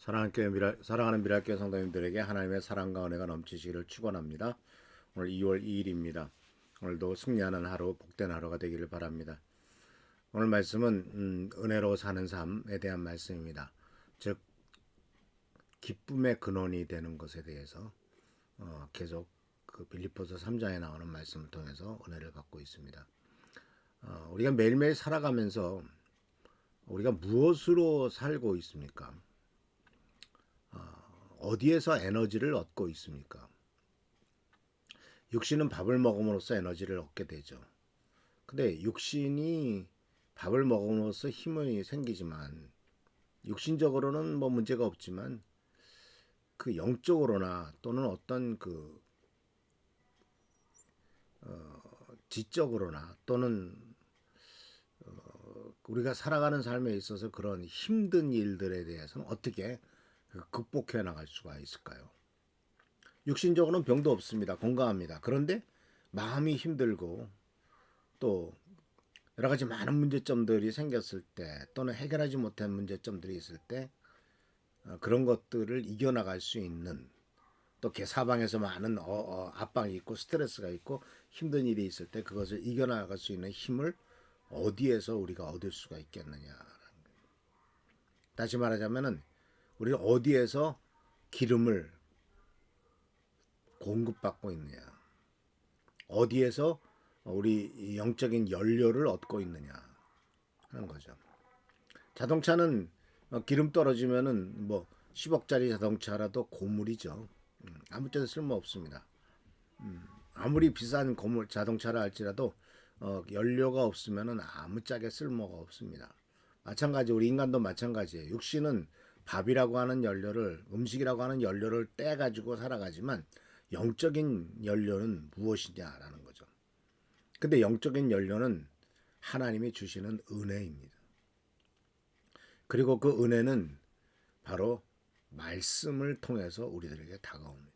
사랑하는 미랄교회 성도님들에게 하나님의 사랑과 은혜가 넘치시기를 축원합니다. 오늘 2월 2일입니다. 오늘도 승리하는 하루, 복된 하루가 되기를 바랍니다. 오늘 말씀은 은혜로 사는 삶에 대한 말씀입니다. 즉 기쁨의 근원이 되는 것에 대해서 계속 그 빌립보서 3장에 나오는 말씀을 통해서 은혜를 받고 있습니다. 우리가 매일매일 살아가면서 우리가 무엇으로 살고 있습니까? 어디에서 에너지를 얻고 있습니까? 육신은 밥을 먹음으로써 에너지를 얻게 되죠. 근데 육신이 밥을 먹음으로써 힘이 생기지만 육신적으로는 뭐 문제가 없지만 그 영적으로나 또는 어떤 그 지적으로나 또는 우리가 살아가는 삶에 있어서 그런 힘든 일들에 대해서는 어떻게 극복해 나갈 수가 있을까요? 육신적으로는 병도 없습니다. 건강합니다. 그런데 마음이 힘들고 또 여러 가지 많은 문제점들이 생겼을 때 또는 해결하지 못한 문제점들이 있을 때 그런 것들을 이겨나갈 수 있는 또 사방에서 많은 압박이 있고 스트레스가 있고 힘든 일이 있을 때 그것을 이겨나갈 수 있는 힘을 어디에서 우리가 얻을 수가 있겠느냐. 다시 말하자면은 우리는 어디에서 기름을 공급받고 있느냐. 어디에서 우리 영적인 연료를 얻고 있느냐 하는 거죠. 자동차는 기름 떨어지면은 뭐 10억짜리 자동차라도 고물이죠. 아무 때도 쓸모 없습니다. 아무리 비싼 고물 자동차라 할지라도 연료가 없으면은 아무짝에 쓸모가 없습니다. 마찬가지 우리 인간도 마찬가지예요. 육신은 밥이라고 하는 연료를 음식이라고 하는 연료를 떼 가지고 살아가지만 영적인 연료는 무엇이냐라는 거죠. 근데 영적인 연료는 하나님이 주시는 은혜입니다. 그리고 그 은혜는 바로 말씀을 통해서 우리들에게 다가옵니다.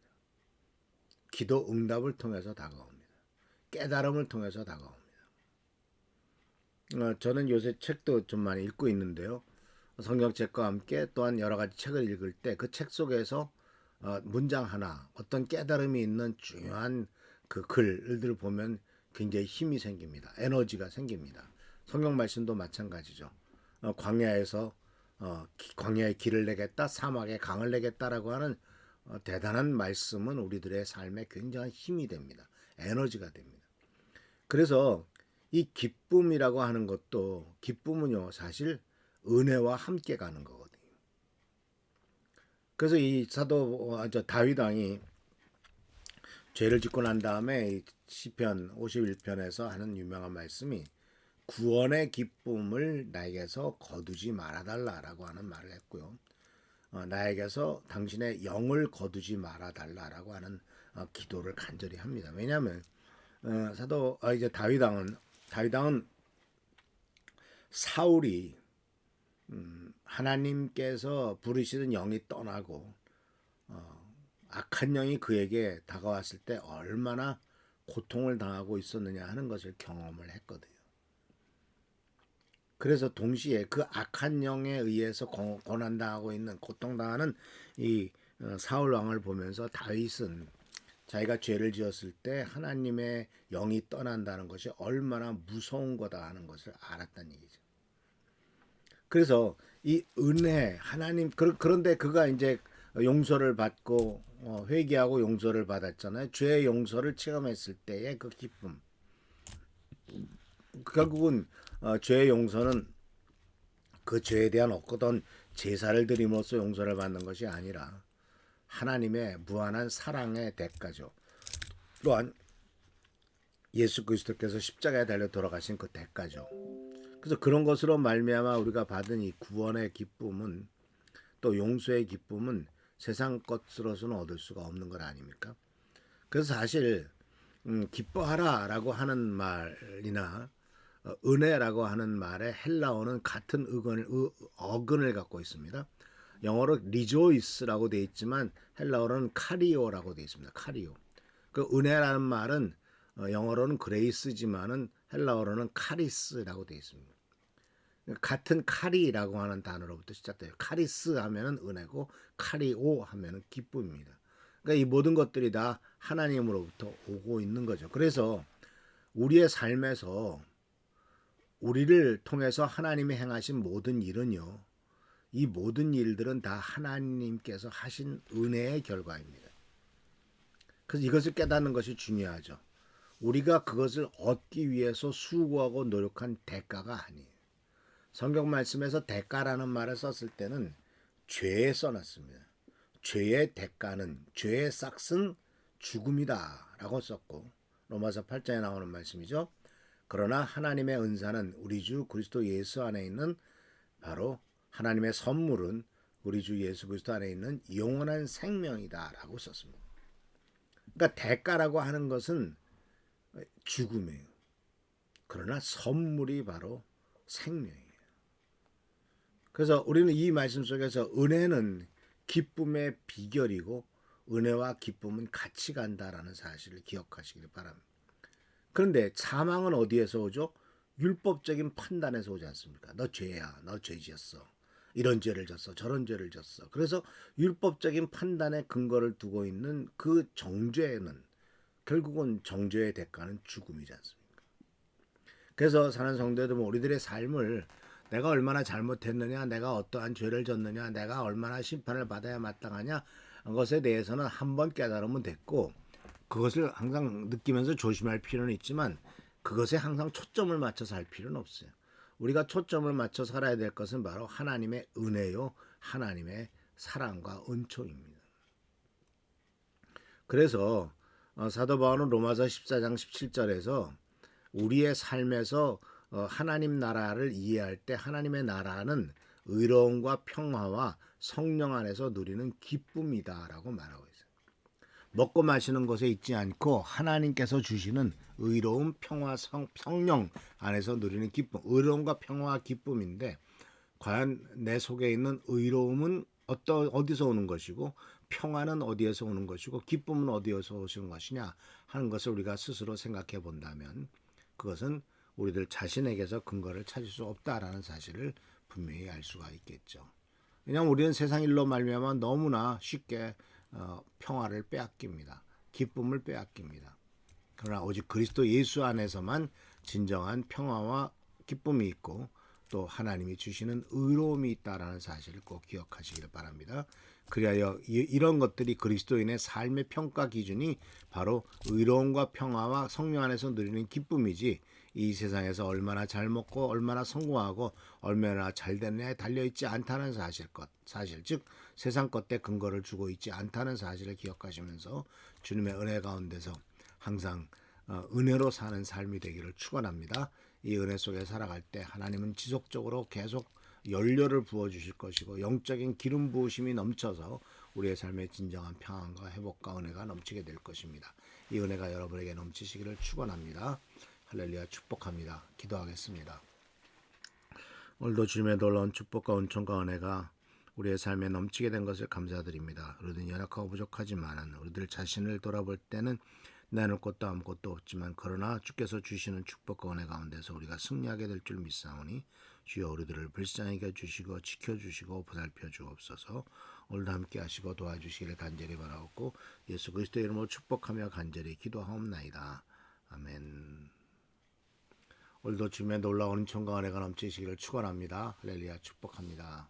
기도 응답을 통해서 다가옵니다. 깨달음을 통해서 다가옵니다. 저는 요새 책도 좀 많이 읽고 있는데요. 성경책과 함께 또한 여러 가지 책을 읽을 때 그 책 속에서 문장 하나 어떤 깨달음이 있는 중요한 그 글들을 보면 굉장히 힘이 생깁니다. 에너지가 생깁니다. 성경 말씀도 마찬가지죠. 광야에서 광야에 길을 내겠다, 사막에 강을 내겠다라고 하는 대단한 말씀은 우리들의 삶에 굉장한 힘이 됩니다. 에너지가 됩니다. 그래서 이 기쁨이라고 하는 것도 기쁨은요 사실 은혜와 함께 가는 거거든요. 그래서 이 다윗 왕이 죄를 짓고 난 다음에 시편 51편에서 하는 유명한 말씀이 구원의 기쁨을 나에게서 거두지 말아달라라고 하는 말을 했고요. 나에게서 당신의 영을 거두지 말아달라라고 하는 기도를 간절히 합니다. 왜냐하면 이제 다윗왕은 사울이 하나님께서 부르시는 영이 떠나고 악한 영이 그에게 다가왔을 때 얼마나 고통을 당하고 있었느냐 하는 것을 경험을 했거든요. 그래서 동시에 그 악한 영에 의해서 고난당하고 있는 고통당하는 이 사울 왕을 보면서 다윗은 자기가 죄를 지었을 때 하나님의 영이 떠난다는 것이 얼마나 무서운 거다 하는 것을 알았다는 얘기죠. 그래서 이 은혜 하나님 그런데 그가 이제 용서를 받고 회개하고 용서를 받았잖아요. 죄의 용서를 체험했을 때의 그 기쁨. 결국은 죄의 용서는 그 죄에 대한 어떤 제사를 드림으로써 용서를 받는 것이 아니라 하나님의 무한한 사랑의 대가죠. 또한 예수 그리스도께서 십자가에 달려 돌아가신 그 대가죠. 그래서 그런 것으로 말미암아 우리가 받은 이 구원의 기쁨은 또 용서의 기쁨은 세상 것으로서는 얻을 수가 없는 것 아닙니까? 그래서 사실 기뻐하라라고 하는 말이나 은혜라고 하는 말의 헬라어는 같은 어근을 갖고 있습니다. 영어로 rejoice라고 되어 있지만 헬라어로는 카리오라고 되어 있습니다. 카리오. 그 은혜라는 말은 영어로는 그레이스지만은 헬라어로는 카리스라고 되어 있습니다. 같은 카리라고 하는 단어로부터 시작돼요. 카리스 하면은 은혜고 카리오 하면은 기쁨입니다. 그러니까 이 모든 것들이 다 하나님으로부터 오고 있는 거죠. 그래서 우리의 삶에서 우리를 통해서 하나님이 행하신 모든 일은요. 이 모든 일들은 다 하나님께서 하신 은혜의 결과입니다. 그래서 이것을 깨닫는 것이 중요하죠. 우리가 그것을 얻기 위해서 수고하고 노력한 대가가 아니에요. 성경 말씀에서 대가라는 말을 썼을 때는 죄에 써놨습니다. 죄의 대가는 죄의 싹은 죽음이다 라고 썼고 로마서 8장에 나오는 말씀이죠. 그러나 하나님의 은사는 우리 주 그리스도 예수 안에 있는 바로 하나님의 선물은 우리 주 예수 그리스도 안에 있는 영원한 생명이다 라고 썼습니다. 그러니까 대가라고 하는 것은 죽음이에요. 그러나 선물이 바로 생명이에요. 그래서 우리는 이 말씀 속에서 은혜는 기쁨의 비결이고 은혜와 기쁨은 같이 간다라는 사실을 기억하시길 바랍니다. 그런데 사망은 어디에서 오죠? 율법적인 판단에서 오지 않습니까? 너 죄야, 너 죄 지었어. 이런 죄를 졌어, 저런 죄를 졌어. 그래서 율법적인 판단에 근거를 두고 있는 그 정죄는 결국은 정죄의 대가는 죽음이지 않습니까? 그래서 사는 성도들 우리들의 삶을 내가 얼마나 잘못했느냐, 내가 어떠한 죄를 졌느냐, 내가 얼마나 심판을 받아야 마땅하냐 것에 대해서는 한번 깨달으면 됐고 그것을 항상 느끼면서 조심할 필요는 있지만 그것에 항상 초점을 맞춰서 할 필요는 없어요. 우리가 초점을 맞춰 살아야 될 것은 바로 하나님의 은혜요, 하나님의 사랑과 은총입니다. 그래서 사도 바울은 로마서 14장 17절에서 우리의 삶에서 하나님 나라를 이해할 때 하나님의 나라는 의로움과 평화와 성령 안에서 누리는 기쁨이다라고 말하고 있어요. 먹고 마시는 것에 있지 않고 하나님께서 주시는 의로움, 평화, 성령 안에서 누리는 기쁨. 의로움과 평화와 기쁨인데 과연 내 속에 있는 의로움은 어디서 오는 것이고 평화는 어디에서 오는 것이고 기쁨은 어디에서 오는 것이냐 하는 것을 우리가 스스로 생각해 본다면 그것은 우리들 자신에게서 근거를 찾을 수 없다라는 사실을 분명히 알 수가 있겠죠. 왜냐하면 우리는 세상 일로 말미암아 너무나 쉽게 평화를 빼앗깁니다. 기쁨을 빼앗깁니다. 그러나 오직 그리스도 예수 안에서만 진정한 평화와 기쁨이 있고 또 하나님이 주시는 의로움이 있다라는 사실을 꼭 기억하시길 바랍니다. 그리하여 이런 것들이 그리스도인의 삶의 평가 기준이 바로 의로움과 평화와 성령 안에서 누리는 기쁨이지 이 세상에서 얼마나 잘 먹고 얼마나 성공하고 얼마나 잘 되느냐에 달려있지 않다는 사실 즉 세상 것에 근거를 주고 있지 않다는 사실을 기억하시면서 주님의 은혜 가운데서 항상 은혜로 사는 삶이 되기를 축원합니다. 이 은혜 속에 살아갈 때 하나님은 지속적으로 계속 연료를 부어주실 것이고 영적인 기름 부으심이 넘쳐서 우리의 삶에 진정한 평안과 회복과 은혜가 넘치게 될 것입니다. 이 은혜가 여러분에게 넘치시기를 축원합니다. 할렐루야 축복합니다. 기도하겠습니다. 오늘도 주님의 놀라운 축복과 은총과 은혜가 우리의 삶에 넘치게 된 것을 감사드립니다. 우리는 연약하고 부족하지만 우리들 자신을 돌아볼 때는 나눌 것도 아무것도 없지만 그러나 주께서 주시는 축복과 은혜 가운데서 우리가 승리하게 될 줄 믿사오니 주여 우리들을 불쌍히 여겨주시고 지켜주시고 보살펴 주옵소서. 오늘도 함께 하시고 도와주시기를 간절히 바라옵고 예수 그리스도의 이름으로 축복하며 간절히 기도하옵나이다. 아멘. 오늘도 주님의 놀라운 은총과 은혜가 넘치시기를 축원합니다. 할렐루야 축복합니다.